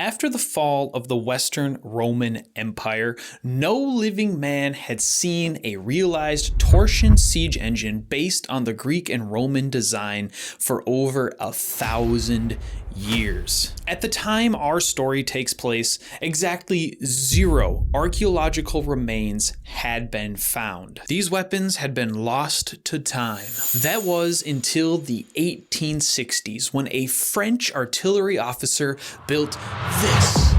After the fall of the Western Roman Empire, no living man had seen a realized torsion siege engine based on the Greek and Roman design for over 1,000 years. At the time our story takes place, exactly 0 archaeological remains had been found. These weapons had been lost to time. That was until the 1860s, when a French artillery officer built this.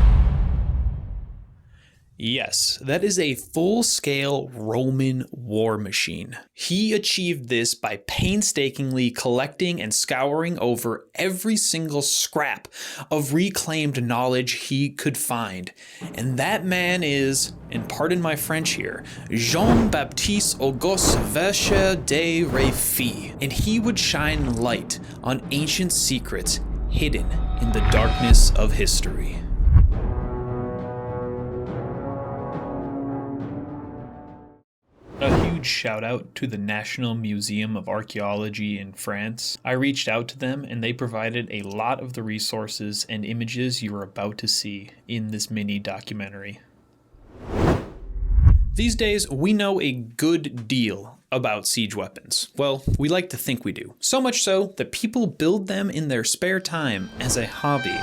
Yes, that is a full-scale Roman war machine. He achieved this by painstakingly collecting and scouring over every single scrap of reclaimed knowledge he could find. And that man is, and pardon my French here, Jean-Baptiste Verchère de Reffye. And he would shine light on ancient secrets hidden in the darkness of history. A huge shout out to the National Museum of Archaeology in France. I reached out to them and they provided a lot of the resources and images you are about to see in this mini documentary. These days, we know a good deal about siege weapons. Well, we like to think we do. So much so that people build them in their spare time as a hobby.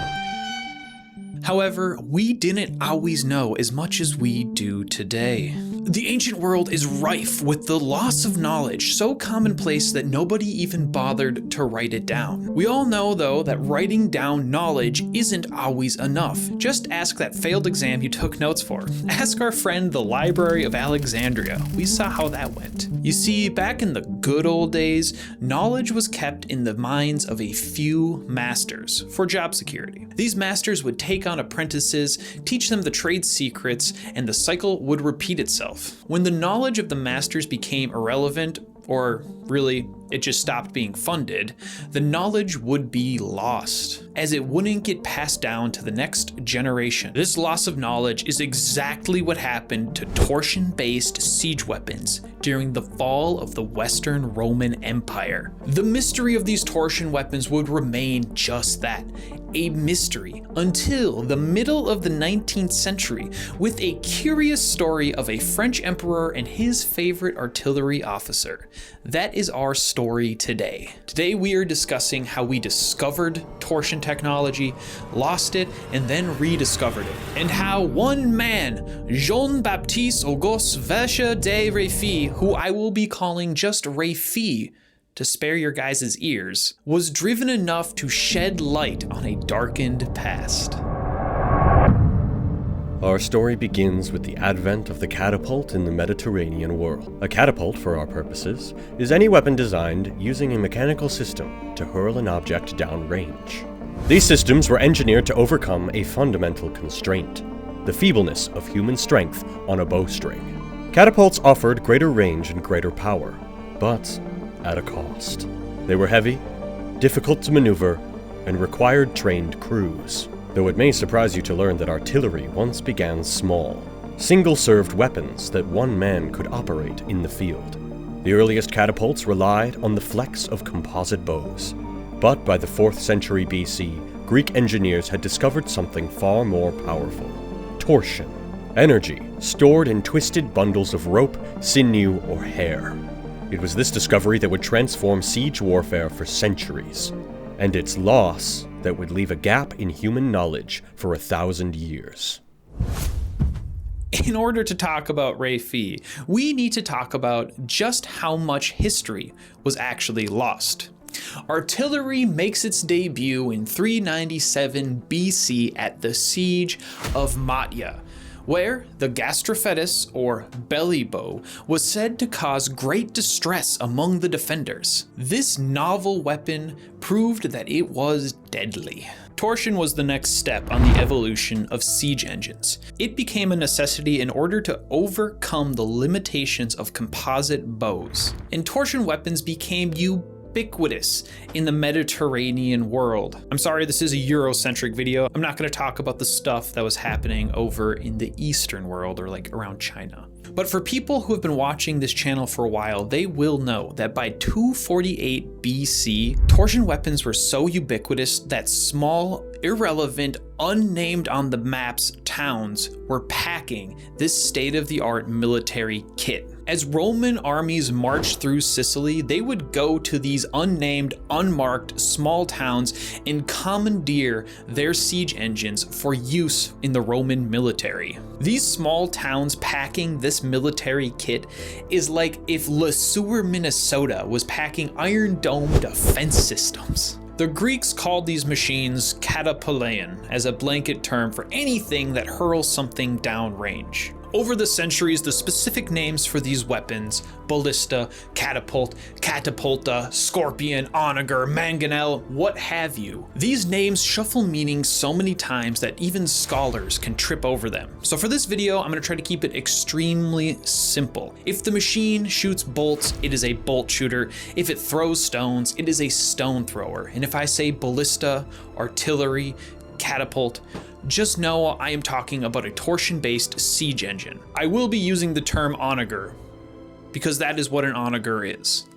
However, we didn't always know as much as we do today. The ancient world is rife with the loss of knowledge, so commonplace that nobody even bothered to write it down. We all know, though, that writing down knowledge isn't always enough. Just ask that failed exam you took notes for. Ask our friend the Library of Alexandria. We saw how that went. You see, back in the good old days, knowledge was kept in the minds of a few masters for job security. These masters would take on apprentices, teach them the trade secrets, and the cycle would repeat itself. When the knowledge of the masters became irrelevant, or really, it just stopped being funded, the knowledge would be lost, as it wouldn't get passed down to the next generation. This loss of knowledge is exactly what happened to torsion-based siege weapons during the fall of the Western Roman Empire. The mystery of these torsion weapons would remain just that, a mystery, until the middle of the 19th century, with a curious story of a French emperor and his favorite artillery officer. That is our story today. Today we are discussing how we discovered torsion technology, lost it, and then rediscovered it, and how one man, Jean-Baptiste Verchère de Reffye, who I will be calling just Reffye to spare your guys' ears, was driven enough to shed light on a darkened past. Our story begins with the advent of the catapult in the Mediterranean world. A catapult, for our purposes, is any weapon designed using a mechanical system to hurl an object downrange. These systems were engineered to overcome a fundamental constraint: the feebleness of human strength on a bowstring. Catapults offered greater range and greater power, but at a cost. They were heavy, difficult to maneuver, and required trained crews. Though it may surprise you to learn that artillery once began small, single-served weapons that one man could operate in the field. The earliest catapults relied on the flex of composite bows, but by the 4th century BC, Greek engineers had discovered something far more powerful: torsion. Energy stored in twisted bundles of rope, sinew, or hair. It was this discovery that would transform siege warfare for centuries, and its loss that would leave a gap in human knowledge for 1,000 years. In order to talk about Reffye, we need to talk about just how much history was actually lost. Artillery makes its debut in 397 BC at the Siege of Matya, where the gastrophetus, or belly bow, was said to cause great distress among the defenders. This novel weapon proved that it was deadly. Torsion was the next step on the evolution of siege engines. It became a necessity in order to overcome the limitations of composite bows, and torsion weapons became ubiquitous in the Mediterranean world. I'm sorry, this is a Eurocentric video. I'm not going to talk about the stuff that was happening over in the Eastern world, or like around China. But for people who have been watching this channel for a while, they will know that by 248 BC, torsion weapons were so ubiquitous that small irrelevant, unnamed on the maps towns were packing this state-of-the-art military kit. As Roman armies marched through Sicily, they would go to these unnamed, unmarked small towns and commandeer their siege engines for use in the Roman military. These small towns packing this military kit is like if Le Sueur, Minnesota was packing Iron Dome defense systems. The Greeks called these machines catapulteion as a blanket term for anything that hurls something downrange. Over the centuries, the specific names for these weapons, ballista, catapult, catapulta, scorpion, onager, mangonel, what have you, these names shuffle meanings so many times that even scholars can trip over them. So for this video, I'm going to try to keep it extremely simple. If the machine shoots bolts, it is a bolt shooter. If it throws stones, it is a stone thrower. And if I say ballista, artillery, catapult, just know I am talking about a torsion-based siege engine. I will be using the term onager, because that is what an onager is.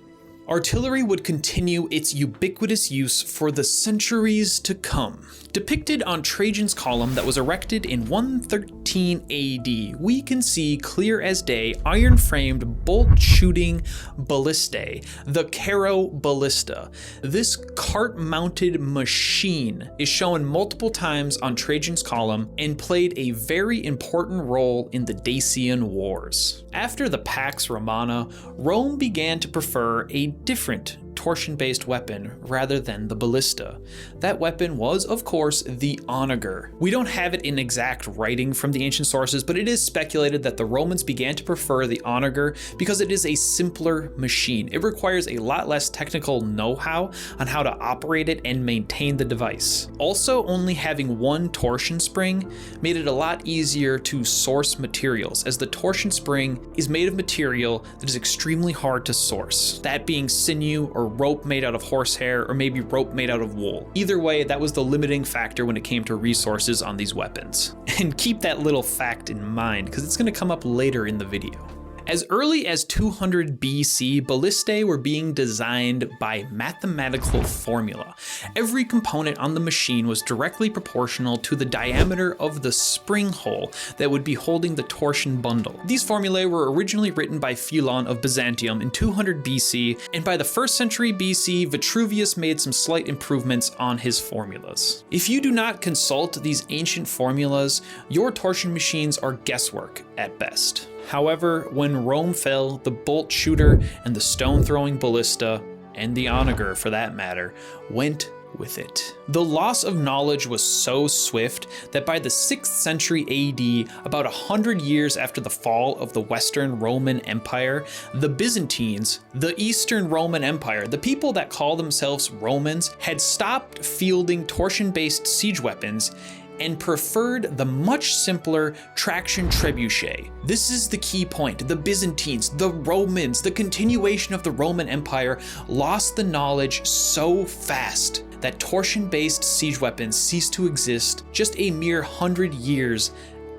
Artillery would continue its ubiquitous use for the centuries to come. Depicted on Trajan's column that was erected in 113 AD, we can see clear as day iron-framed bolt-shooting ballistae, the Caro ballista. This cart-mounted machine is shown multiple times on Trajan's column and played a very important role in the Dacian Wars. After the Pax Romana, Rome began to prefer a different torsion-based weapon rather than the ballista. That weapon was, of course, the onager. We don't have it in exact writing from the ancient sources, but it is speculated that the Romans began to prefer the onager because it is a simpler machine. It requires a lot less technical know-how on how to operate it and maintain the device. Also, only having one torsion spring made it a lot easier to source materials, as the torsion spring is made of material that is extremely hard to source, that being sinew or rope made out of horsehair, or maybe rope made out of wool. Either way, that was the limiting factor when it came to resources on these weapons. And keep that little fact in mind, because it's going to come up later in the video. As early as 200 BC, ballistae were being designed by mathematical formula. Every component on the machine was directly proportional to the diameter of the spring hole that would be holding the torsion bundle. These formulae were originally written by Philon of Byzantium in 200 BC, and by the 1st century BC, Vitruvius made some slight improvements on his formulas. If you do not consult these ancient formulas, your torsion machines are guesswork at best. However, when Rome fell, the bolt shooter and the stone-throwing ballista, and the onager for that matter, went with it. The loss of knowledge was so swift that by the 6th century AD, about 100 years after the fall of the Western Roman Empire, the Byzantines, the Eastern Roman Empire, the people that call themselves Romans, had stopped fielding torsion-based siege weapons and preferred the much simpler traction trebuchet. This is the key point. The Byzantines, the Romans, the continuation of the Roman Empire lost the knowledge so fast that torsion-based siege weapons ceased to exist just a mere 100 years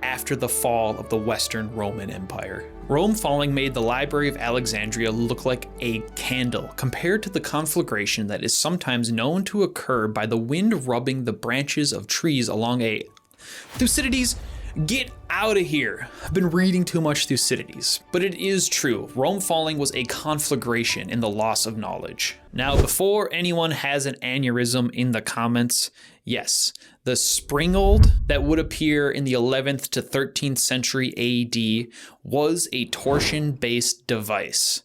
after the fall of the Western Roman Empire. Rome falling made the Library of Alexandria look like a candle compared to the conflagration that is sometimes known to occur by the wind rubbing the branches of trees along a... Thucydides, get out of here. I've been reading too much Thucydides. But it is true, Rome falling was a conflagration in the loss of knowledge. Now, before anyone has an aneurysm in the comments, yes, the springold that would appear in the 11th to 13th century AD was a torsion-based device.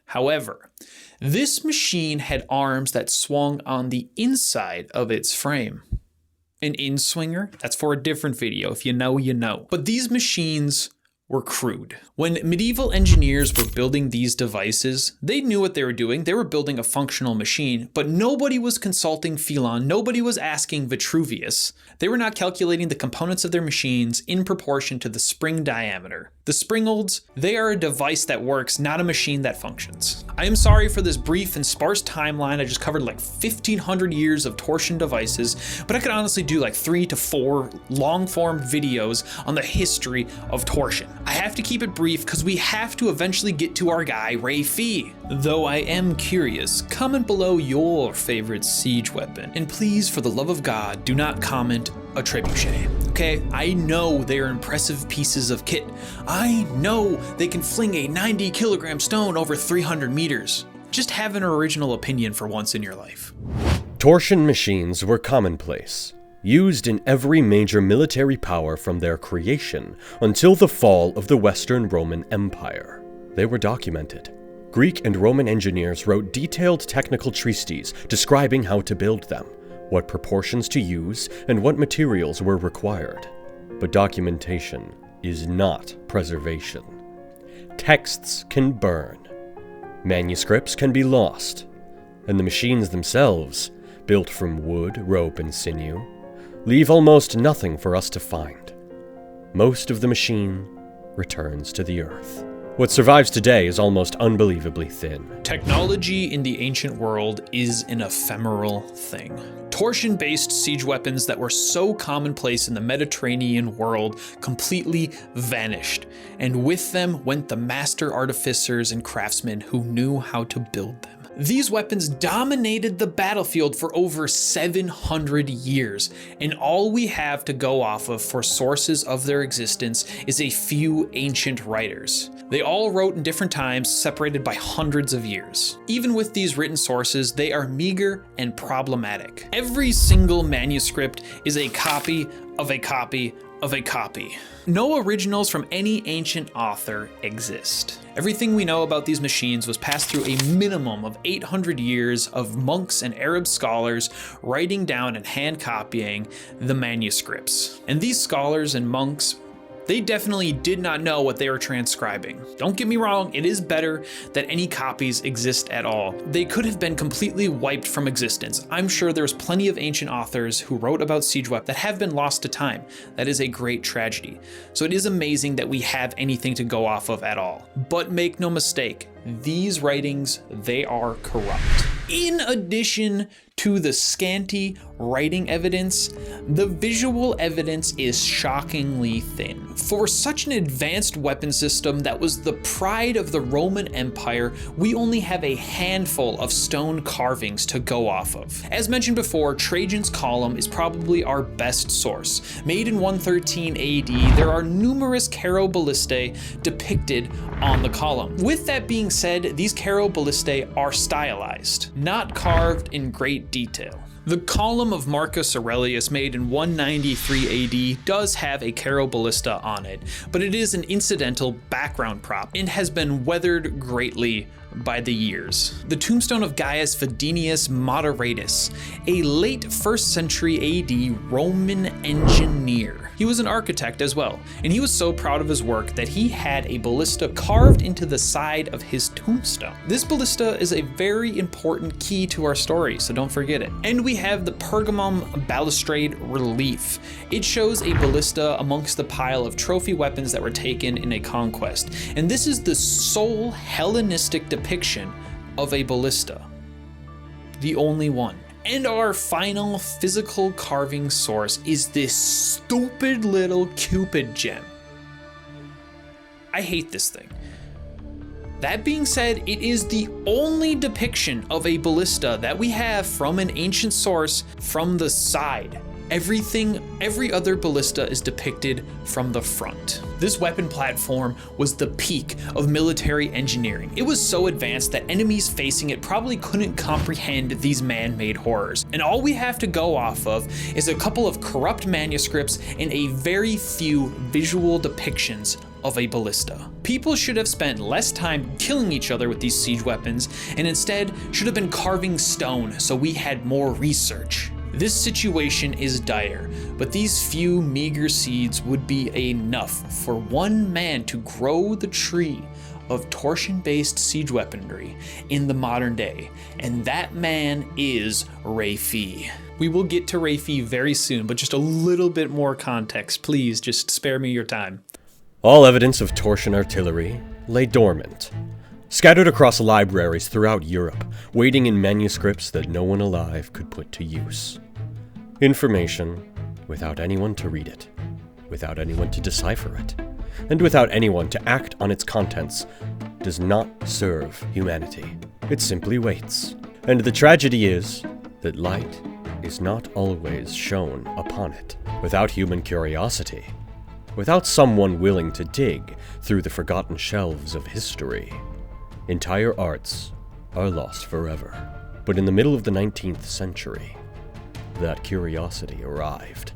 However, this machine had arms that swung on the inside of its frame. An in-swinger? That's for a different video. If you know, you know. But these machines were crude. When medieval engineers were building these devices, they knew what they were doing. They were building a functional machine, but nobody was consulting Philon. Nobody was asking Vitruvius. They were not calculating the components of their machines in proportion to the spring diameter. The springolds, they are a device that works, not a machine that functions. I am sorry for this brief and sparse timeline. I just covered like 1,500 years of torsion devices, but I could honestly do like 3 to 4 long-form videos on the history of torsion. I have to keep it brief because we have to eventually get to our guy Reffye. Though I am curious, comment below your favorite siege weapon. And please, for the love of God, do not comment a trebuchet. Okay, I know they are impressive pieces of kit. I know they can fling a 90-kilogram stone over 300 meters. Just have an original opinion for once in your life. Torsion machines were commonplace, used in every major military power from their creation until the fall of the Western Roman Empire. They were documented. Greek and Roman engineers wrote detailed technical treatises describing how to build them, what proportions to use, and what materials were required. But documentation is not preservation. Texts can burn. Manuscripts can be lost. And the machines themselves, built from wood, rope, and sinew, leave almost nothing for us to find. Most of the machine returns to the earth. What survives today is almost unbelievably thin. Technology in the ancient world is an ephemeral thing. Torsion-based siege weapons that were so commonplace in the Mediterranean world completely vanished, and with them went the master artificers and craftsmen who knew how to build them. These weapons dominated the battlefield for over 700 years, and all we have to go off of for sources of their existence is a few ancient writers. They all wrote in different times, separated by hundreds of years. Even with these written sources, they are meager and problematic. Every single manuscript is a copy of a copy of a copy. No originals from any ancient author exist. Everything we know about these machines was passed through a minimum of 800 years of monks and Arab scholars writing down and hand copying the manuscripts. And these scholars and monks, they definitely did not know what they were transcribing. Don't get me wrong, it is better that any copies exist at all. They could have been completely wiped from existence. I'm sure there's plenty of ancient authors who wrote about siege weapons that have been lost to time. That is a great tragedy. So it is amazing that we have anything to go off of at all. But make no mistake, these writings, they are corrupt. In addition to the scanty writing evidence, the visual evidence is shockingly thin. For such an advanced weapon system that was the pride of the Roman Empire, we only have a handful of stone carvings to go off of. As mentioned before, Trajan's column is probably our best source. Made in 113 AD, there are numerous ballistae depicted on the column. With that being said, these ballistae are stylized, not carved in great detail. The column of Marcus Aurelius, made in 193 AD, does have a ballista on it, but it is an incidental background prop and has been weathered greatly by the years. The tombstone of Gaius Fidenius Moderatus, a late 1st century AD Roman engineer. He was an architect as well, and he was so proud of his work that he had a ballista carved into the side of his tombstone. This ballista is a very important key to our story, so don't forget it. And we have the Pergamum balustrade relief. It shows a ballista amongst the pile of trophy weapons that were taken in a conquest, and this is the sole Hellenistic depiction of a ballista. The only one. And our final physical carving source is this stupid little Cupid gem. I hate this thing. That being said, it is the only depiction of a ballista that we have from an ancient source from the side. Every other ballista is depicted from the front. This weapon platform was the peak of military engineering. It was so advanced that enemies facing it probably couldn't comprehend these man-made horrors. And all we have to go off of is a couple of corrupt manuscripts and a very few visual depictions of a ballista. People should have spent less time killing each other with these siege weapons and instead should have been carving stone so we had more research. This situation is dire, but these few meager seeds would be enough for one man to grow the tree of torsion-based siege weaponry in the modern day, and that man is Reffye. We will get to Reffye very soon, but just a little bit more context, please, just spare me your time. All evidence of torsion artillery lay dormant, scattered across libraries throughout Europe, waiting in manuscripts that no one alive could put to use. Information without anyone to read it, without anyone to decipher it, and without anyone to act on its contents, does not serve humanity. It simply waits. And the tragedy is that light is not always shone upon it. Without human curiosity, without someone willing to dig through the forgotten shelves of history, entire arts are lost forever. But in the middle of the 19th century, that curiosity arrived.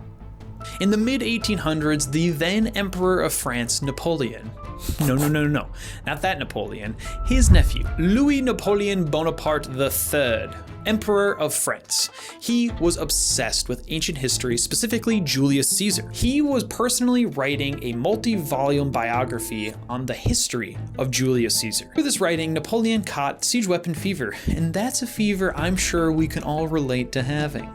In the mid-1800s, the then Emperor of France, Napoleon, no, not that Napoleon, his nephew, Louis Napoleon Bonaparte III, Emperor of France. He was obsessed with ancient history, specifically Julius Caesar. He was personally writing a multi-volume biography on the history of Julius Caesar. Through this writing, Napoleon caught siege weapon fever, and that's a fever I'm sure we can all relate to having.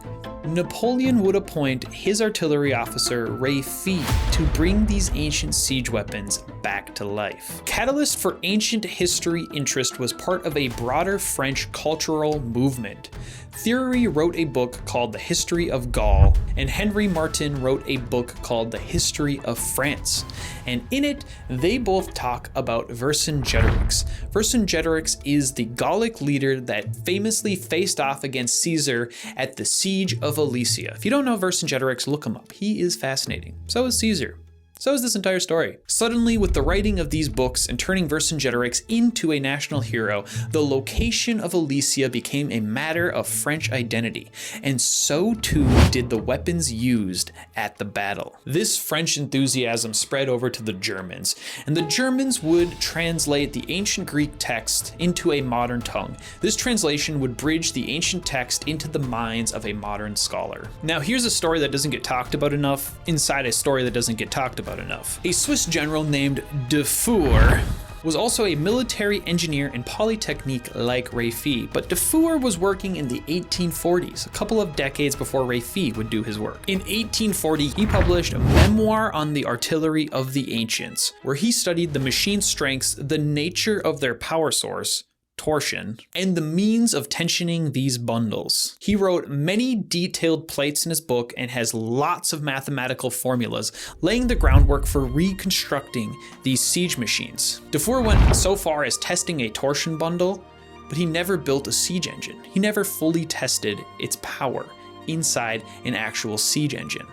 Napoleon would appoint his artillery officer Reffye to bring these ancient siege weapons back to life. Catalyst for ancient history interest was part of a broader French cultural movement. Thierry wrote a book called The History of Gaul, and Henry Martin wrote a book called The History of France. And in it, they both talk about Vercingetorix. Vercingetorix is the Gallic leader that famously faced off against Caesar at the Siege of Alesia. If you don't know Vercingetorix, look him up. He is fascinating. So is Caesar. So is this entire story. Suddenly, with the writing of these books and turning Vercingetorix into a national hero, the location of Alesia became a matter of French identity, and so too did the weapons used at the battle. This French enthusiasm spread over to the Germans, and the Germans would translate the ancient Greek text into a modern tongue. This translation would bridge the ancient text into the minds of a modern scholar. Now, here's a story that doesn't get talked about enough inside a story that doesn't get talked about enough. A Swiss general named Dufour was also a military engineer in Polytechnique like Reffye, but Dufour was working in the 1840s, a couple of decades before Reffye would do his work. In 1840, he published a memoir on the artillery of the ancients, where he studied the machine strengths, the nature of their power source, torsion, and the means of tensioning these bundles. He wrote many detailed plates in his book and has lots of mathematical formulas, laying the groundwork for reconstructing these siege machines. Dufour went so far as testing a torsion bundle, but he never built a siege engine. He never fully tested its power inside an actual siege engine.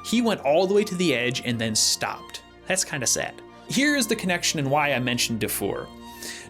He went all the way to the edge and then stopped. That's kind of sad. Here is the connection and why I mentioned Dufour.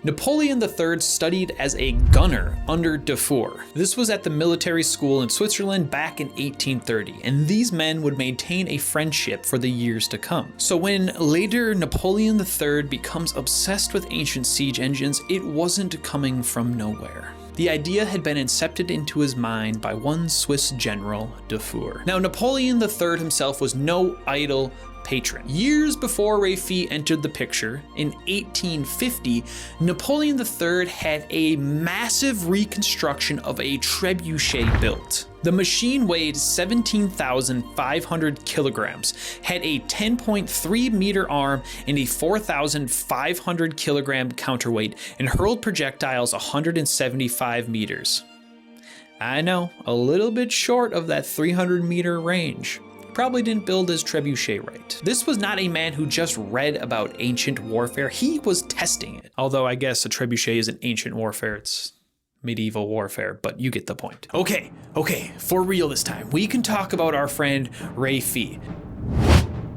Napoleon III studied as a gunner under Dufour. This was at the military school in Switzerland back in 1830, and these men would maintain a friendship for the years to come. So when later Napoleon III becomes obsessed with ancient siege engines, it wasn't coming from nowhere. The idea had been incepted into his mind by one Swiss general, Dufour. Now, Napoleon III himself was no idle patron. Years before Reffye entered the picture, in 1850, Napoleon III had a massive reconstruction of a trebuchet built. The machine weighed 17,500 kilograms, had a 10.3 meter arm and a 4,500 kilogram counterweight, and hurled projectiles 175 meters. I know, a little bit short of that 300 meter range. Probably didn't build his trebuchet right. This was not a man who just read about ancient warfare, he was testing it. Although I guess a trebuchet isn't ancient warfare, it's medieval warfare, but you get the point. Okay, for real this time, we can talk about our friend Reffye.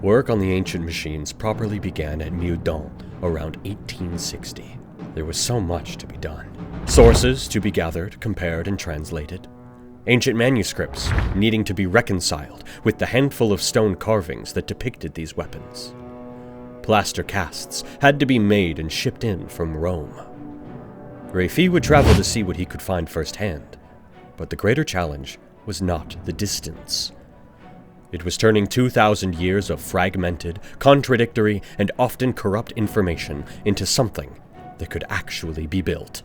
Work on the ancient machines properly began at Meudon around 1860. There was so much to be done. Sources to be gathered, compared, and translated. Ancient manuscripts needing to be reconciled with the handful of stone carvings that depicted these weapons. Plaster casts had to be made and shipped in from Rome. Reffye would travel to see what he could find firsthand, but the greater challenge was not the distance. It was turning 2,000 years of fragmented, contradictory, and often corrupt information into something that could actually be built.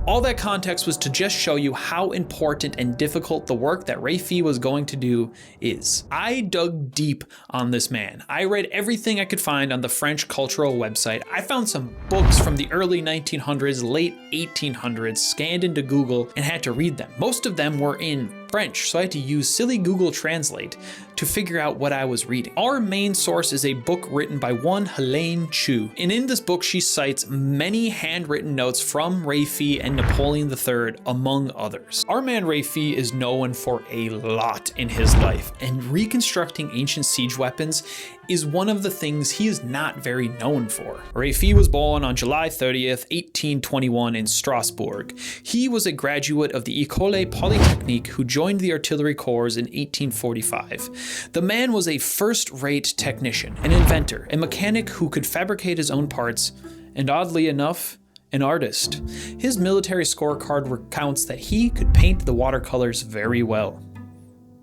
All that context was to just show you how important and difficult the work that Reffye was going to do is. I dug deep on this man. I read everything I could find on the French cultural website. I found some books from the early 1900s, late 1800s, scanned into Google, and had to read them. Most of them were in French, so I had to use silly Google Translate to figure out what I was reading. Our main source is a book written by one Helene Chu, and in this book she cites many handwritten notes from Reffye and Napoleon III, among others. Our man Reffye is known for a lot in his life, and reconstructing ancient siege weapons is one of the things he is not very known for. Reffye was born on July 30th, 1821 in Strasbourg. He was a graduate of the École Polytechnique who joined the artillery corps in 1845. The man was a first-rate technician, an inventor, a mechanic who could fabricate his own parts, and oddly enough, an artist. His military scorecard recounts that he could paint the watercolors very well.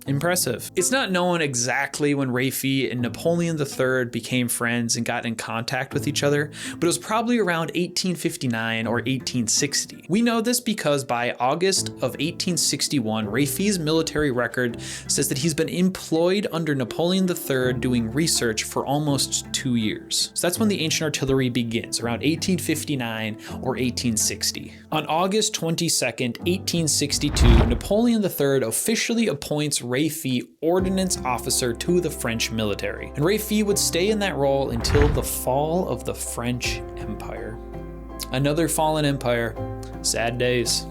Impressive. It's not known exactly when Reffye and Napoleon III became friends and got in contact with each other, but it was probably around 1859 or 1860. We know this because by August of 1861, Reffye's military record says that he's been employed under Napoleon III doing research for almost 2 years. So that's when the ancient artillery begins, around 1859 or 1860. On August 22nd, 1862, Napoleon III officially appoints Reffye ordnance officer to the French military, and Reffye would stay in that role until the fall of the French Empire. Another fallen empire. Sad days.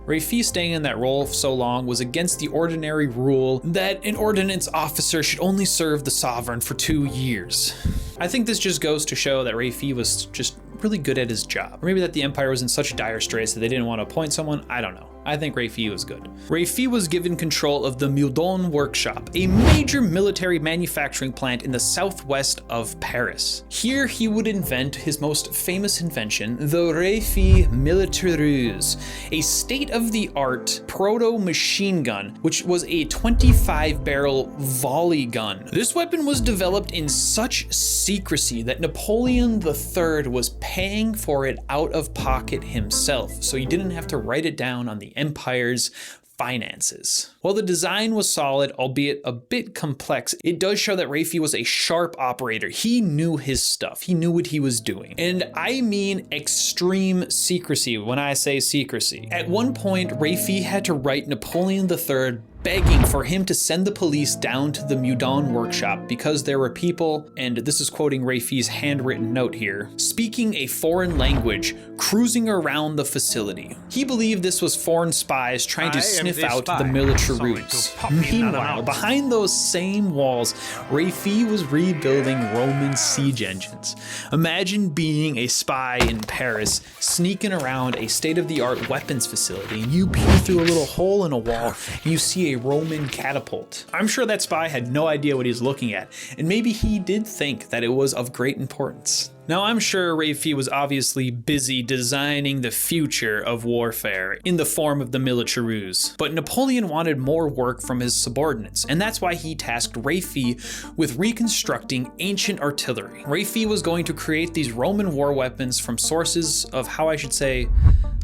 Reffye staying in that role so long was against the ordinary rule that an ordnance officer should only serve the sovereign for 2 years. I think this just goes to show that Reffye was just really good at his job. Or maybe that the empire was in such dire straits that they didn't want to appoint someone. I don't know. I think Reffye was good. Reffye was given control of the Meudon workshop, a major military manufacturing plant in the southwest of Paris. Here he would invent his most famous invention, the Reffye Militareuse, a state-of-the-art proto-machine gun, which was a 25-barrel volley gun. This weapon was developed in such secrecy that Napoleon III was paying for it out of pocket himself, so he didn't have to write it down on the empire's finances. While the design was solid, albeit a bit complex, it does show that Reffye was a sharp operator. He knew his stuff. He knew what he was doing. And I mean extreme secrecy when I say secrecy. At one point, Reffye had to write Napoleon III begging for him to send the police down to the Meudon workshop because there were people, and this is quoting Reffye's handwritten note here, speaking a foreign language, cruising around the facility. He believed this was foreign spies trying to sniff out the militareuse. Meanwhile, behind those same walls, Reffye was rebuilding Roman siege engines. Imagine being a spy in Paris, sneaking around a state-of-the-art weapons facility, and you peer through a little hole in a wall, and you see a Roman catapult. I'm sure that spy had no idea what he was looking at, and maybe he did think that it was of great importance. Now, I'm sure Reffye was obviously busy designing the future of warfare in the form of the militareuse, but Napoleon wanted more work from his subordinates, and that's why he tasked Reffye with reconstructing ancient artillery. Reffye was going to create these Roman war weapons from sources of, how I should say,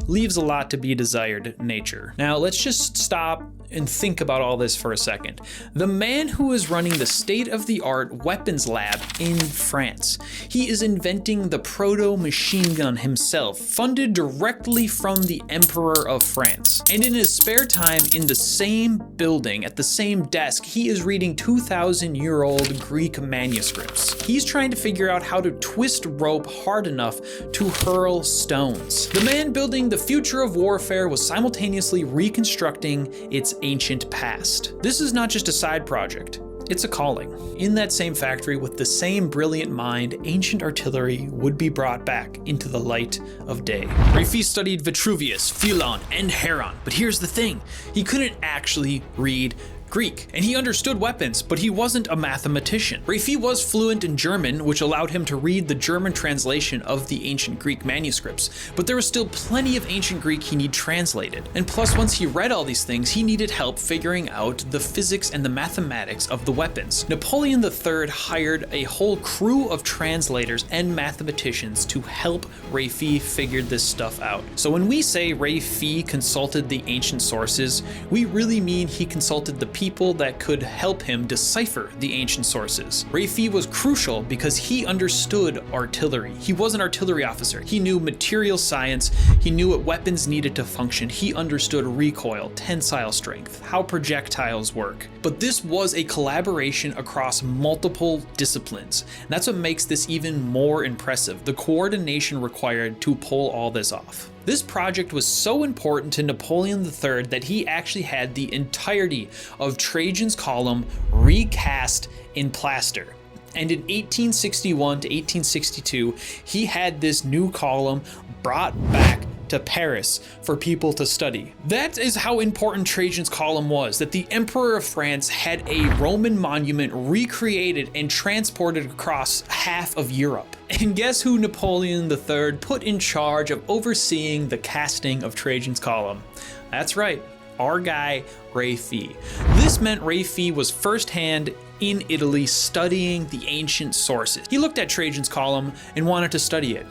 leaves a lot to be desired nature. Now, let's just stop and think about all this for a second. The man who is running the state-of-the-art weapons lab in France, he is inventing the proto-machine gun himself, funded directly from the Emperor of France. And in his spare time, in the same building, at the same desk, he is reading 2,000-year-old Greek manuscripts. He's trying to figure out how to twist rope hard enough to hurl stones. The man building the future of warfare was simultaneously reconstructing its ancient past. This is not just a side project. It's a calling. In that same factory, with the same brilliant mind, ancient artillery would be brought back into the light of day. Reffye studied Vitruvius, Philon, and Heron, but here's the thing. He couldn't actually read Greek, and he understood weapons, but he wasn't a mathematician. Reffye was fluent in German, which allowed him to read the German translation of the ancient Greek manuscripts, but there was still plenty of ancient Greek he needed translated. And plus, once he read all these things, he needed help figuring out the physics and the mathematics of the weapons. Napoleon III hired a whole crew of translators and mathematicians to help Reffye figure this stuff out. So when we say Reffye consulted the ancient sources, we really mean he consulted the people that could help him decipher the ancient sources. Reffye was crucial because he understood artillery. He was an artillery officer. He knew material science. He knew what weapons needed to function. He understood recoil, tensile strength, how projectiles work. But this was a collaboration across multiple disciplines. And that's what makes this even more impressive, the coordination required to pull all this off. This project was so important to Napoleon III that he actually had the entirety of Trajan's column recast in plaster. And in 1861 to 1862, he had this new column brought back to Paris for people to study. That is how important Trajan's column was, that the Emperor of France had a Roman monument recreated and transported across half of Europe. And guess who Napoleon III put in charge of overseeing the casting of Trajan's column? That's right, our guy Reffye. This meant Reffye was firsthand in Italy studying the ancient sources. He looked at Trajan's column and wanted to study it.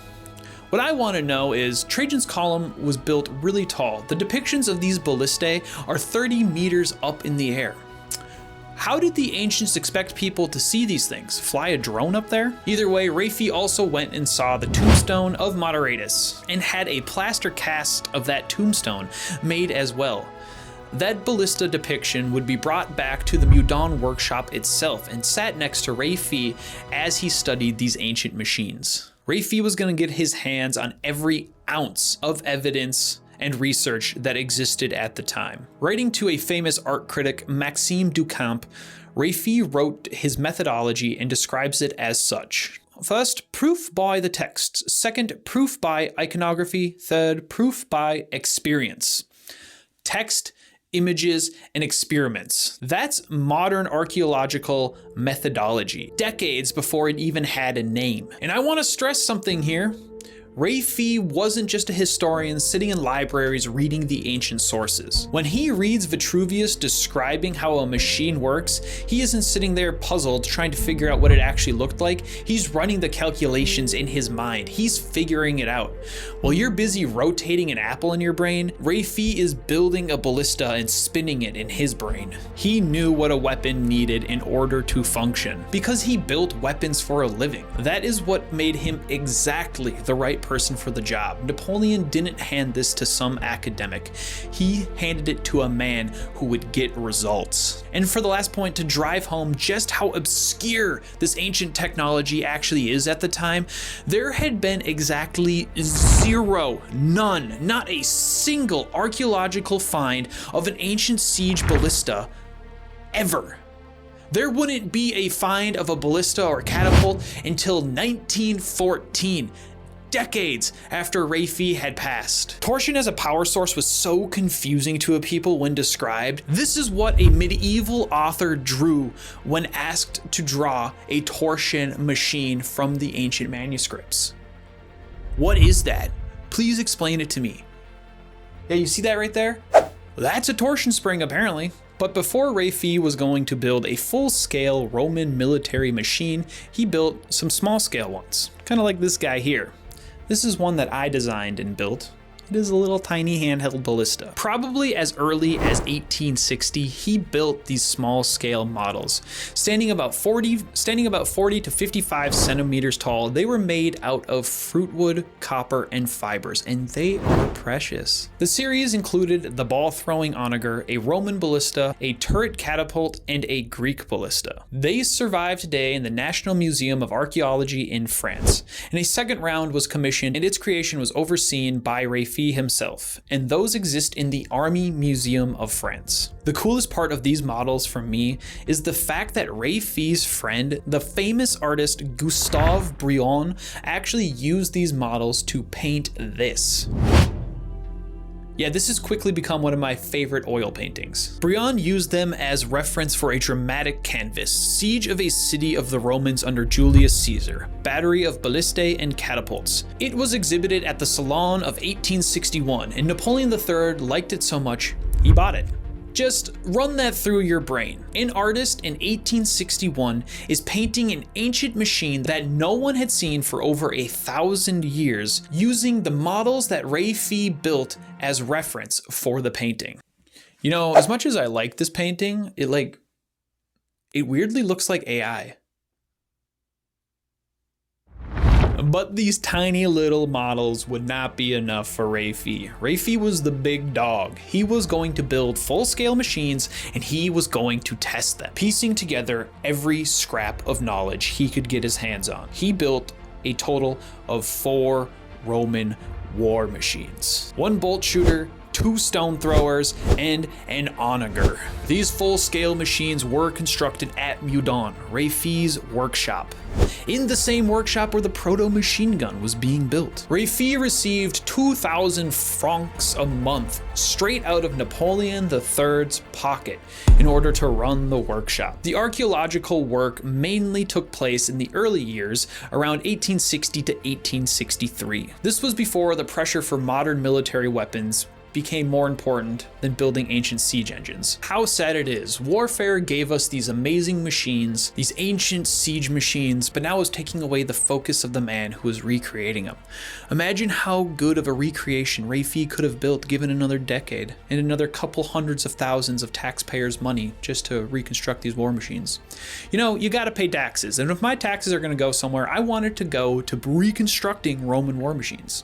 What I want to know is, Trajan's column was built really tall. The depictions of these ballistae are 30 meters up in the air. How did the ancients expect people to see these things? Fly a drone up there? Either way, Reffye also went and saw the tombstone of Moderatus and had a plaster cast of that tombstone made as well. That ballista depiction would be brought back to the Meudon workshop itself and sat next to Reffye as he studied these ancient machines. Reffye was going to get his hands on every ounce of evidence and research that existed at the time. Writing to a famous art critic, Maxime Ducamp, Reffye wrote his methodology and describes it as such. First, proof by the text. Second, proof by iconography. Third, proof by experience. Text, images, and experiments. That's modern archaeological methodology, decades before it even had a name. And I want to stress something here. Reffye wasn't just a historian sitting in libraries reading the ancient sources. When he reads Vitruvius describing how a machine works, he isn't sitting there puzzled trying to figure out what it actually looked like. He's running the calculations in his mind. He's figuring it out. While you're busy rotating an apple in your brain, Reffye is building a ballista and spinning it in his brain. He knew what a weapon needed in order to function, because he built weapons for a living. That is what made him exactly the right person for the job. Napoleon didn't hand this to some academic. He handed it to a man who would get results. And for the last point, to drive home just how obscure this ancient technology actually is at the time, there had been exactly zero, none, not a single archaeological find of an ancient siege ballista ever. There wouldn't be a find of a ballista or catapult until 1914. Decades after Reffye had passed. Torsion as a power source was so confusing to a people when described. This is what a medieval author drew when asked to draw a torsion machine from the ancient manuscripts. What is that? Please explain it to me. Yeah, you see that right there? That's a torsion spring apparently. But before Reffye was going to build a full-scale Roman military machine, he built some small-scale ones, kind of like this guy here. This is one that I designed and built. It is a little tiny handheld ballista. Probably as early as 1860, he built these small scale models. Standing about 40 to 55 centimeters tall, they were made out of fruitwood, copper, and fibers, and they are precious. The series included the ball throwing onager, a Roman ballista, a turret catapult, and a Greek ballista. They survive today in the National Museum of Archaeology in France. And a second round was commissioned, and its creation was overseen by Reffye himself, and those exist in the Army Museum of France. The coolest part of these models for me is the fact that Reffye's friend, the famous artist Gustave Brion, actually used these models to paint this. Yeah, this has quickly become one of my favorite oil paintings. Brion used them as reference for a dramatic canvas, Siege of a City of the Romans under Julius Caesar, battery of ballistae and catapults. It was exhibited at the Salon of 1861, and Napoleon III liked it so much, he bought it. Just run that through your brain. An artist in 1861 is painting an ancient machine that no one had seen for over 1,000 years, using the models that Reffye built as reference for the painting. You know, as much as I like this painting, it weirdly looks like AI. But these tiny little models would not be enough for Reffye. Reffye was the big dog. He was going to build full-scale machines and he was going to test them, piecing together every scrap of knowledge he could get his hands on. He built a total of 4 Roman war machines. 1 bolt shooter, 2 stone throwers, and an onager. These full-scale machines were constructed at Meudon, Reffye's workshop, in the same workshop where the proto-machine gun was being built. Reffye received 2,000 francs a month straight out of Napoleon III's pocket in order to run the workshop. The archaeological work mainly took place in the early years around 1860 to 1863. This was before the pressure for modern military weapons became more important than building ancient siege engines. How sad it is. Warfare gave us these amazing machines, these ancient siege machines, but now is taking away the focus of the man who is recreating them. Imagine how good of a recreation Reffye could have built given another decade and another couple hundreds of thousands of taxpayers' money just to reconstruct these war machines. You know, you gotta pay taxes, and if my taxes are gonna go somewhere, I want it to go to reconstructing Roman war machines.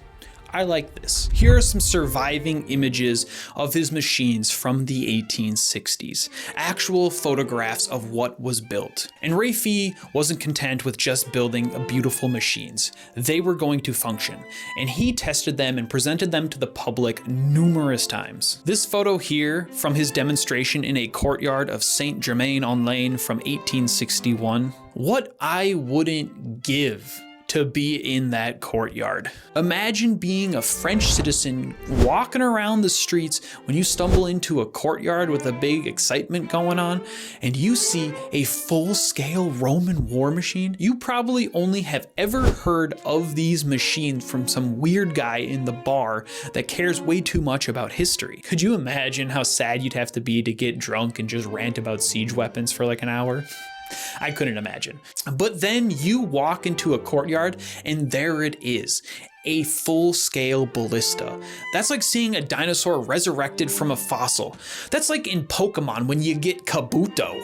I like this. Here are some surviving images of his machines from the 1860s. Actual photographs of what was built. And Reffye wasn't content with just building beautiful machines. They were going to function. And he tested them and presented them to the public numerous times. This photo here from his demonstration in a courtyard of Saint-Germain-en-Laye from 1861. What I wouldn't give to be in that courtyard. Imagine being a French citizen walking around the streets when you stumble into a courtyard with a big excitement going on and you see a full-scale Roman war machine. You probably only have ever heard of these machines from some weird guy in the bar that cares way too much about history. Could you imagine how sad you'd have to be to get drunk and just rant about siege weapons for like an hour? I couldn't imagine. But then you walk into a courtyard and there it is, a full-scale ballista. That's like seeing a dinosaur resurrected from a fossil. That's like in Pokemon when you get Kabuto.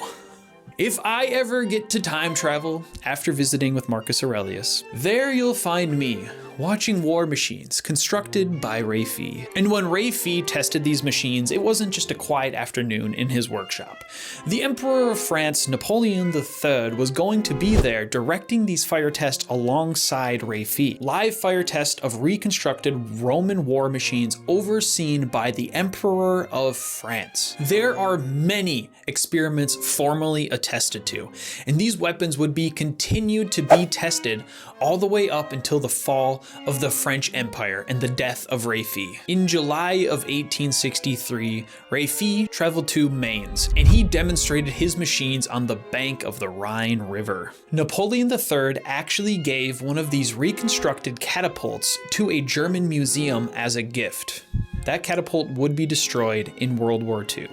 If I ever get to time travel after visiting with Marcus Aurelius, there you'll find me watching war machines constructed by Reffye. And when Reffye tested these machines, it wasn't just a quiet afternoon in his workshop. The Emperor of France, Napoleon III, was going to be there directing these fire tests alongside Reffye. Live fire test of reconstructed Roman war machines overseen by the Emperor of France. There are many experiments formally attested to, and these weapons would be continued to be tested all the way up until the fall of the French Empire and the death of Reffye. In July of 1863, Reffye traveled to Mainz, and he demonstrated his machines on the bank of the Rhine River. Napoleon III actually gave one of these reconstructed catapults to a German museum as a gift. That catapult would be destroyed in World War II.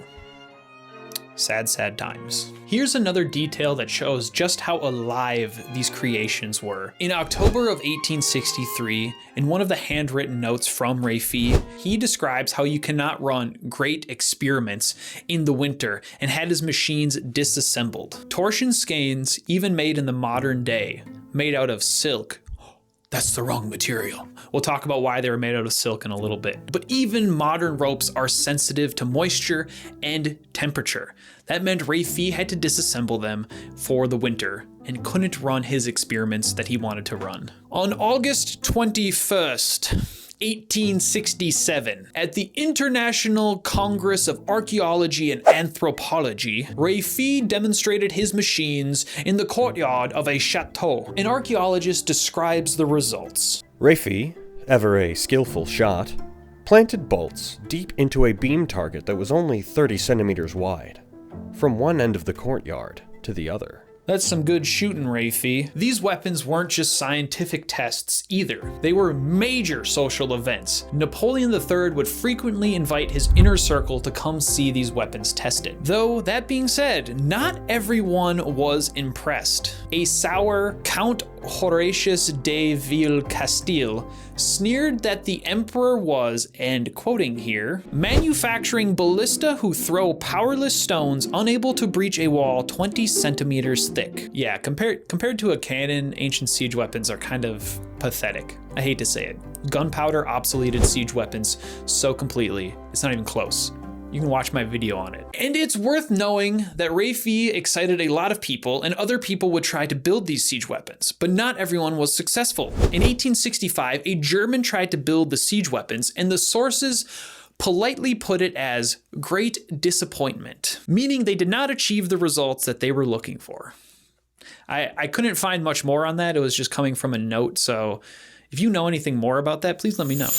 Sad, sad times. Here's another detail that shows just how alive these creations were. In October of 1863, in one of the handwritten notes from Reffye, he describes how you cannot run great experiments in the winter and had his machines disassembled. Torsion skeins, even made in the modern day, made out of silk. That's the wrong material. We'll talk about why they were made out of silk in a little bit. But even modern ropes are sensitive to moisture and temperature. That meant Reffye had to disassemble them for the winter and couldn't run his experiments that he wanted to run. On August 21st, 1867, at the International Congress of Archaeology and Anthropology, Reffye demonstrated his machines in the courtyard of a chateau. An archaeologist describes the results. Reffye, ever a skillful shot, planted bolts deep into a beam target that was only 30 centimeters wide, from one end of the courtyard to the other. That's some good shooting, Reffye. These weapons weren't just scientific tests either. They were major social events. Napoleon III would frequently invite his inner circle to come see these weapons tested. Though, that being said, not everyone was impressed. A sour Count Horatius de Villecastille sneered that the emperor was, and quoting here, manufacturing ballista who throw powerless stones unable to breach a wall 20 centimeters thick. Yeah, compared to a cannon, ancient siege weapons are kind of pathetic. I hate to say it. Gunpowder obsoleted siege weapons so completely, it's not even close. You can watch my video on it. And it's worth knowing that Reffye excited a lot of people, and other people would try to build these siege weapons, but not everyone was successful. In 1865, a German tried to build the siege weapons, and the sources politely put it as great disappointment, meaning they did not achieve the results that they were looking for. I couldn't find much more on that. It was just coming from a note, so if you know anything more about that, please let me know.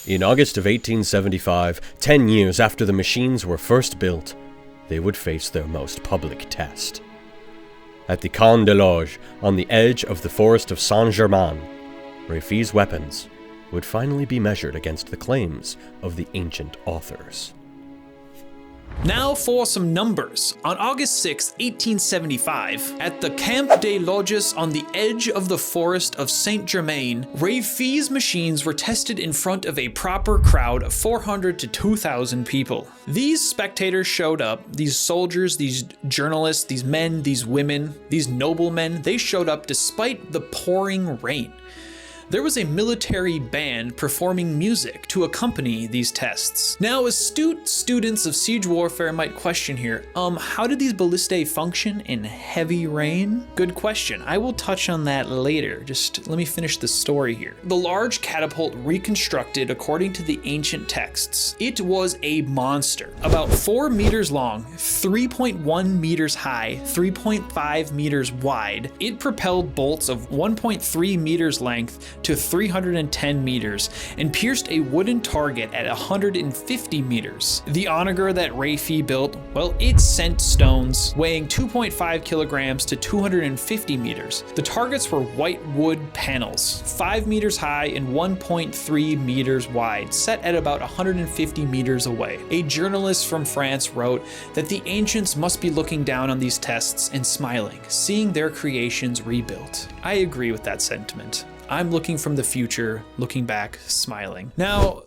In August of 1875, 10 years after the machines were first built, they would face their most public test. At the Camp de Loge, on the edge of the forest of Saint-Germain, Reffye's weapons would finally be measured against the claims of the ancient authors. Now for some numbers. On August 6, 1875, at the Camp des Loges on the edge of the forest of Saint-Germain, Reffye's machines were tested in front of a proper crowd of 400 to 2,000 people. These spectators showed up, these soldiers, these journalists, these men, these women, these noblemen, they showed up despite the pouring rain. There was a military band performing music to accompany these tests. Now, astute students of siege warfare might question here, how did these ballistae function in heavy rain? Good question. I will touch on that later. Just let me finish the story here. The large catapult reconstructed according to the ancient texts. It was a monster, about 4 meters long, 3.1 meters high, 3.5 meters wide. It propelled bolts of 1.3 meters length to 310 meters and pierced a wooden target at 150 meters. The onager that Reffye built, well, it sent stones weighing 2.5 kilograms to 250 meters. The targets were white wood panels, 5 meters high and 1.3 meters wide, set at about 150 meters away. A journalist from France wrote that the ancients must be looking down on these tests and smiling, seeing their creations rebuilt. I agree with that sentiment. I'm looking from the future, looking back, smiling. Now,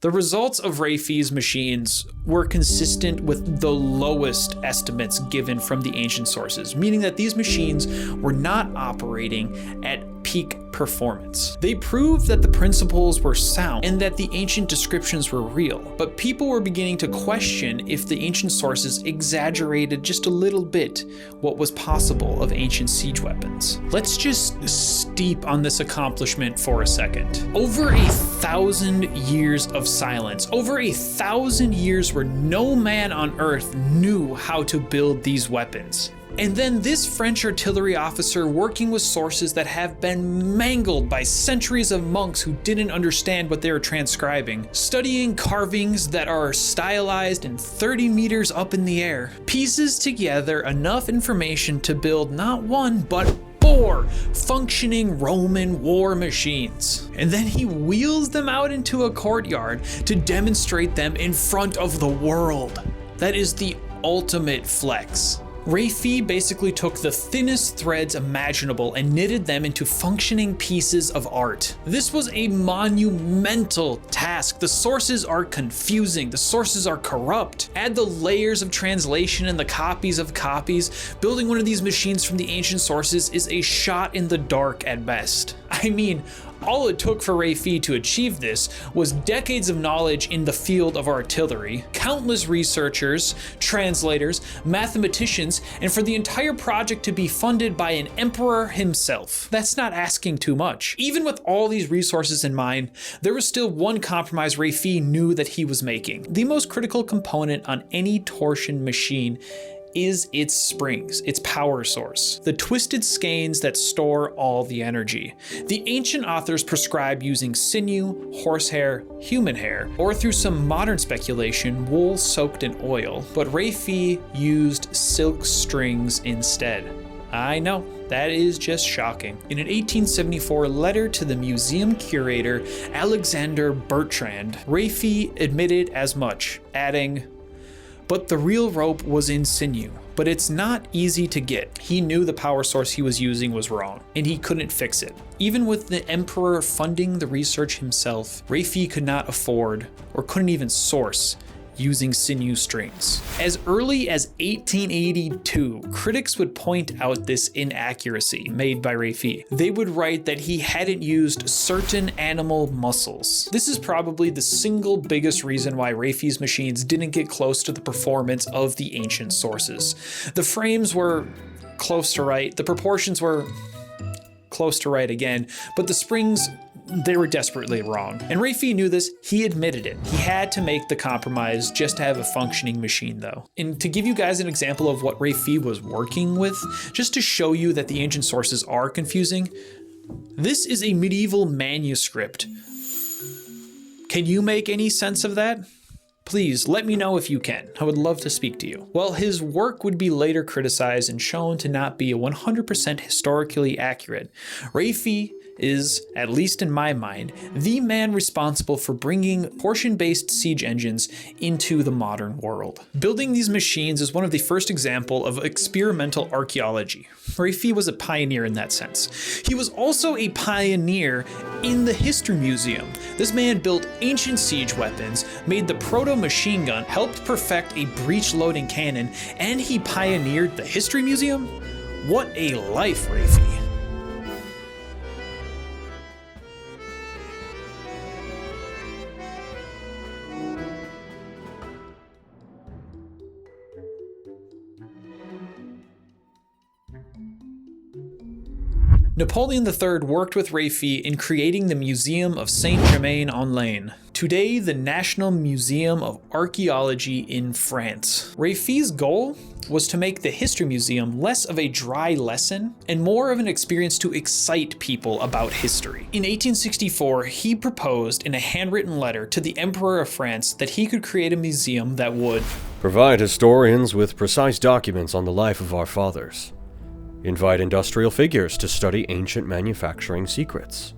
the results of Reffye's machines were consistent with the lowest estimates given from the ancient sources, meaning that these machines were not operating at peak performance. They proved that the principles were sound and that the ancient descriptions were real, but people were beginning to question if the ancient sources exaggerated just a little bit what was possible of ancient siege weapons. Let's just steep on this accomplishment for a second. Over 1,000 years of silence, over 1,000 years where no man on earth knew how to build these weapons. And then this French artillery officer working with sources that have been mangled by centuries of monks who didn't understand what they were transcribing, studying carvings that are stylized and 30 meters up in the air, pieces together enough information to build not one, but 4 functioning Roman war machines. And then he wheels them out into a courtyard to demonstrate them in front of the world. That is the ultimate flex. Reffye basically took the thinnest threads imaginable and knitted them into functioning pieces of art. This was a monumental task. The sources are confusing. The sources are corrupt. Add the layers of translation and the copies of copies. Building one of these machines from the ancient sources is a shot in the dark at best. I mean, all it took for Reffye to achieve this was decades of knowledge in the field of artillery, countless researchers, translators, mathematicians, and for the entire project to be funded by an emperor himself. That's not asking too much. Even with all these resources in mind, there was still one compromise Reffye knew that he was making. The most critical component on any torsion machine is its springs, its power source, the twisted skeins that store all the energy. The ancient authors prescribe using sinew, horsehair, human hair, or through some modern speculation, wool soaked in oil, but Reffye used silk strings instead. I know, that is just shocking. In an 1874 letter to the museum curator Alexander Bertrand, Reffye admitted as much, adding, "But the real rope was in sinew, but it's not easy to get." He knew the power source he was using was wrong, and he couldn't fix it. Even with the emperor funding the research himself, Reffye could not afford, or couldn't even source, using sinew strings. As early as 1882, critics would point out this inaccuracy made by Reffye. They would write that he hadn't used certain animal muscles. This is probably the single biggest reason why Reffye's machines didn't get close to the performance of the ancient sources. The frames were close to right, the proportions were close to right again, but the springs, they were desperately wrong. And Reffye knew this, he admitted it. He had to make the compromise just to have a functioning machine though. And to give you guys an example of what Reffye was working with, just to show you that the ancient sources are confusing, this is a medieval manuscript. Can you make any sense of that? Please let me know if you can. I would love to speak to you. Well, his work would be later criticized and shown to not be 100% historically accurate. Reffye is, at least in my mind, the man responsible for bringing portion-based siege engines into the modern world. Building these machines is one of the first examples of experimental archaeology. Reffye was a pioneer in that sense. He was also a pioneer in the History Museum. This man built ancient siege weapons, made the proto-machine gun, helped perfect a breech-loading cannon, and he pioneered the History Museum? What a life, Reffye. Napoleon III worked with Reffye in creating the Museum of Saint-Germain-en-Laye, today the National Museum of Archaeology in France. Reffye's goal was to make the History Museum less of a dry lesson and more of an experience to excite people about history. In 1864, he proposed in a handwritten letter to the Emperor of France that he could create a museum that would provide historians with precise documents on the life of our fathers, invite industrial figures to study ancient manufacturing secrets,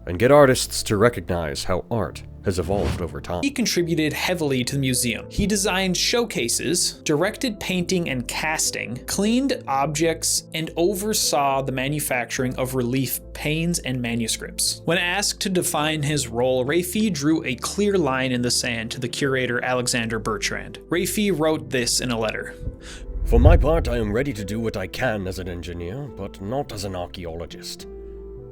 and get artists to recognize how art has evolved over time. He contributed heavily to the museum. He designed showcases, directed painting and casting, cleaned objects, and oversaw the manufacturing of relief panes and manuscripts. When asked to define his role, Reffye drew a clear line in the sand to the curator Alexander Bertrand. Reffye wrote this in a letter. For my part, I am ready to do what I can as an engineer, but not as an archaeologist.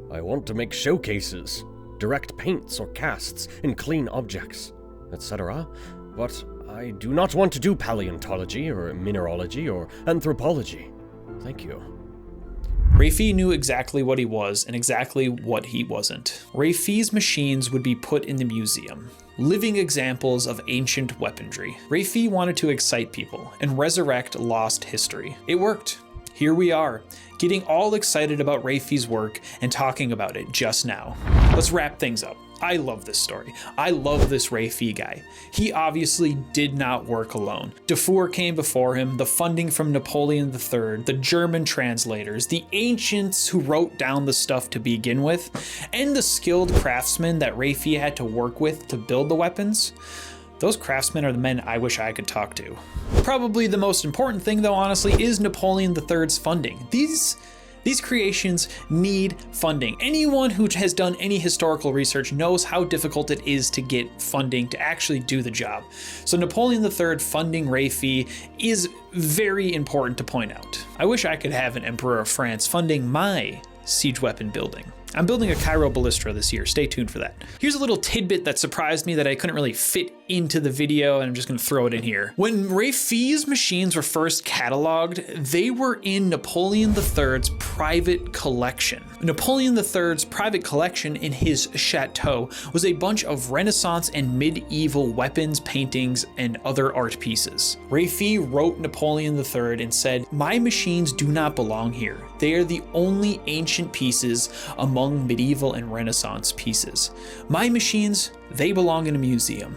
I want to make showcases, direct paints or casts, and clean objects, etc. But I do not want to do paleontology or mineralogy or anthropology. Thank you. Reffye knew exactly what he was and exactly what he wasn't. Reffye's machines would be put in the museum, living examples of ancient weaponry. Reffye wanted to excite people and resurrect lost history. It worked. Here we are, getting all excited about Reffye's work and talking about it just now. Let's wrap things up. I love this story. I love this Reffye guy. He obviously did not work alone. Dufour came before him, the funding from Napoleon III, the German translators, the ancients who wrote down the stuff to begin with, and the skilled craftsmen that Reffye had to work with to build the weapons. Those craftsmen are the men I wish I could talk to. Probably the most important thing though, honestly, is Napoleon III's funding. These creations need funding. Anyone who has done any historical research knows how difficult it is to get funding to actually do the job. So Napoleon III funding Reffye is very important to point out. I wish I could have an Emperor of France funding my siege weapon building. I'm building a Cairo ballista this year. Stay tuned for that. Here's a little tidbit that surprised me that I couldn't really fit into the video, and I'm just gonna throw it in here. When Reffye's machines were first cataloged, they were in Napoleon III's private collection. Napoleon III's private collection in his chateau was a bunch of Renaissance and medieval weapons, paintings, and other art pieces. Reffye wrote Napoleon III and said, "My machines do not belong here. They are the only ancient pieces among medieval and Renaissance pieces. My machines, they belong in a museum."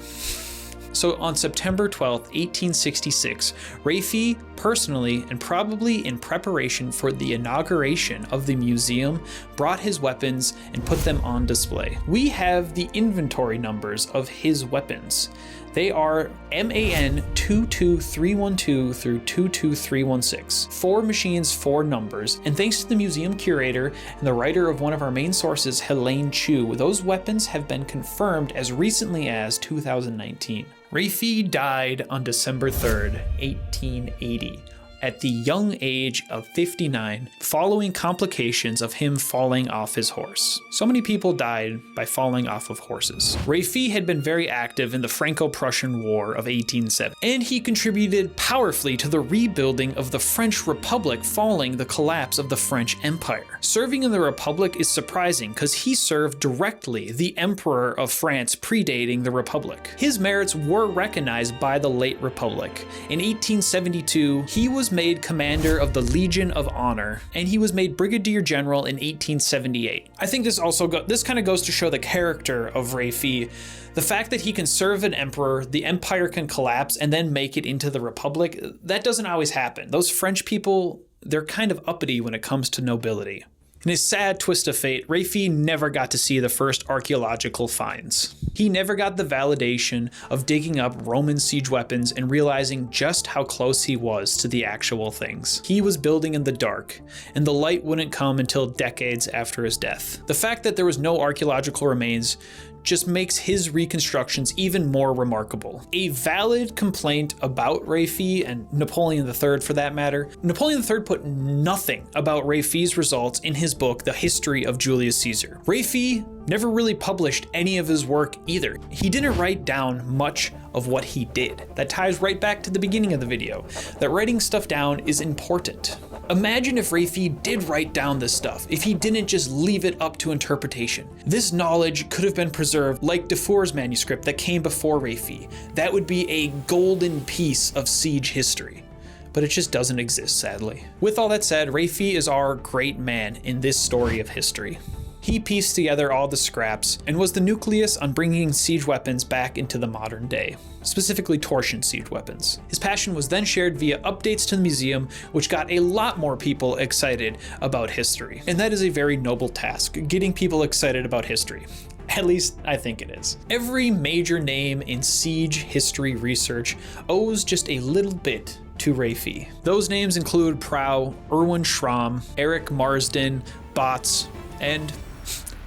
So on September 12, 1866, Reffye personally, and probably in preparation for the inauguration of the museum, brought his weapons and put them on display. We have the inventory numbers of his weapons. They are MAN 22312 through 22316. 4 machines, 4 numbers, and thanks to the museum curator and the writer of one of our main sources, Helene Chu, those weapons have been confirmed as recently as 2019. Reffye died on December 3rd, 1880. At the young age of 59, following complications of him falling off his horse. So many people died by falling off of horses. Reffye had been very active in the Franco-Prussian War of 1870, and he contributed powerfully to the rebuilding of the French Republic following the collapse of the French Empire. Serving in the Republic is surprising because he served directly the Emperor of France predating the Republic. His merits were recognized by the late Republic. In 1872, he was made commander of the Legion of Honor, and he was made brigadier general in 1878. I think this kind of goes to show the character of Reffye. The fact that he can serve an emperor, the empire can collapse, and then make it into the Republic, that doesn't always happen. Those French people, they're kind of uppity when it comes to nobility. In his sad twist of fate, Reffye never got to see the first archaeological finds. He never got the validation of digging up Roman siege weapons and realizing just how close he was to the actual things. He was building in the dark, and the light wouldn't come until decades after his death. The fact that there was no archaeological remains just makes his reconstructions even more remarkable. A valid complaint about Reffye, and Napoleon III for that matter, Napoleon III put nothing about Reffye's results in his book, The History of Julius Caesar. Reffye never really published any of his work either. He didn't write down much of what he did. That ties right back to the beginning of the video, that writing stuff down is important. Imagine if Reffye did write down this stuff, if he didn't just leave it up to interpretation. This knowledge could have been preserved like Dufour's manuscript that came before Reffye. That would be a golden piece of siege history. But it just doesn't exist, sadly. With all that said, Reffye is our great man in this story of history. He pieced together all the scraps and was the nucleus on bringing siege weapons back into the modern day, specifically torsion siege weapons. His passion was then shared via updates to the museum, which got a lot more people excited about history. And that is a very noble task, getting people excited about history. At least I think it is. Every major name in siege history research owes just a little bit to Reffye. Those names include Prow, Erwin Schramm, Eric Marsden, Botts, and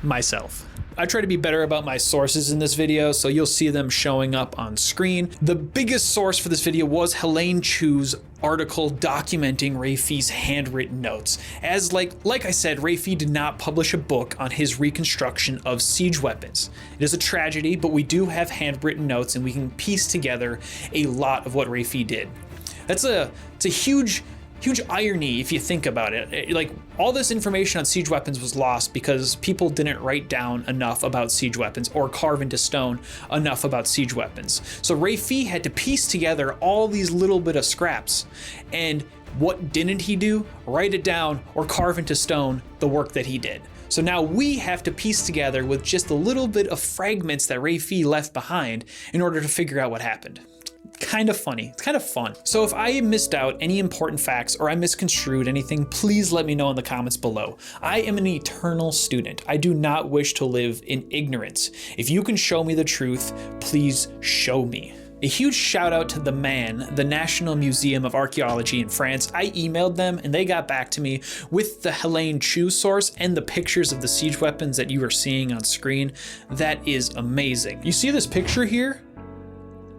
myself. I try to be better about my sources in this video, so you'll see them showing up on screen. The biggest source for this video was Helene Chu's article documenting Reffye's handwritten notes. As like I said, Reffye did not publish a book on his reconstruction of siege weapons. It is a tragedy, but we do have handwritten notes and we can piece together a lot of what Reffye did. It's a huge irony if you think about it. Like, all this information on siege weapons was lost because people didn't write down enough about siege weapons or carve into stone enough about siege weapons. So Reffye had to piece together all these little bit of scraps. And what didn't he do? Write it down or carve into stone the work that he did. So now we have to piece together with just a little bit of fragments that Reffye left behind in order to figure out what happened. Kind of funny. It's kind of fun. So if I missed out any important facts or I misconstrued anything, please let me know in the comments below. I am an eternal student. I do not wish to live in ignorance. If you can show me the truth, please show me. A huge shout out to the National Museum of Archaeology in France. I emailed them and they got back to me with the Helene Chu source and the pictures of the siege weapons that you are seeing on screen. That is amazing. You see this picture here?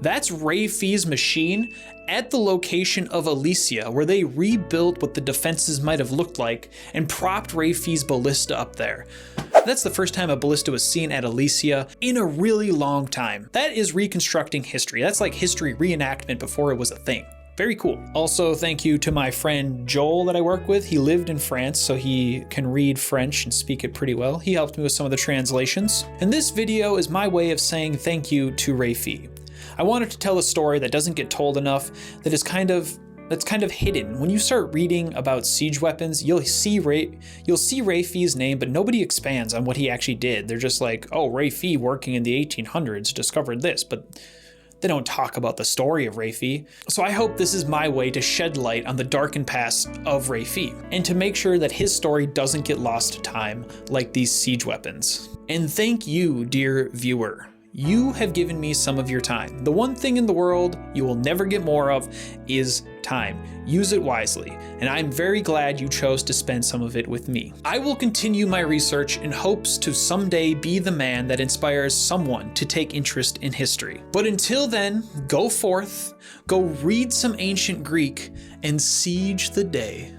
That's Reffye's machine at the location of Alesia, where they rebuilt what the defenses might have looked like and propped Reffye's ballista up there. That's the first time a ballista was seen at Alesia in a really long time. That is reconstructing history. That's like history reenactment before it was a thing. Very cool. Also, thank you to my friend Joel that I work with. He lived in France, so he can read French and speak it pretty well. He helped me with some of the translations. And this video is my way of saying thank you to Reffye. I wanted to tell a story that doesn't get told enough, that's kind of hidden. When you start reading about siege weapons, you'll see Reffye's name, but nobody expands on what he actually did. They're just like, oh, Reffye working in the 1800s discovered this, but They don't talk about the story of Reffye. So I hope this is my way to shed light on the darkened past of Reffye, and to make sure that his story doesn't get lost to time like these siege weapons. And thank you, dear viewer. You have given me some of your time. The one thing in the world you will never get more of is time. Use it wisely, and I'm very glad you chose to spend some of it with me. I will continue my research in hopes to someday be the man that inspires someone to take interest in history. But until then, go forth, go read some ancient Greek, and siege the day.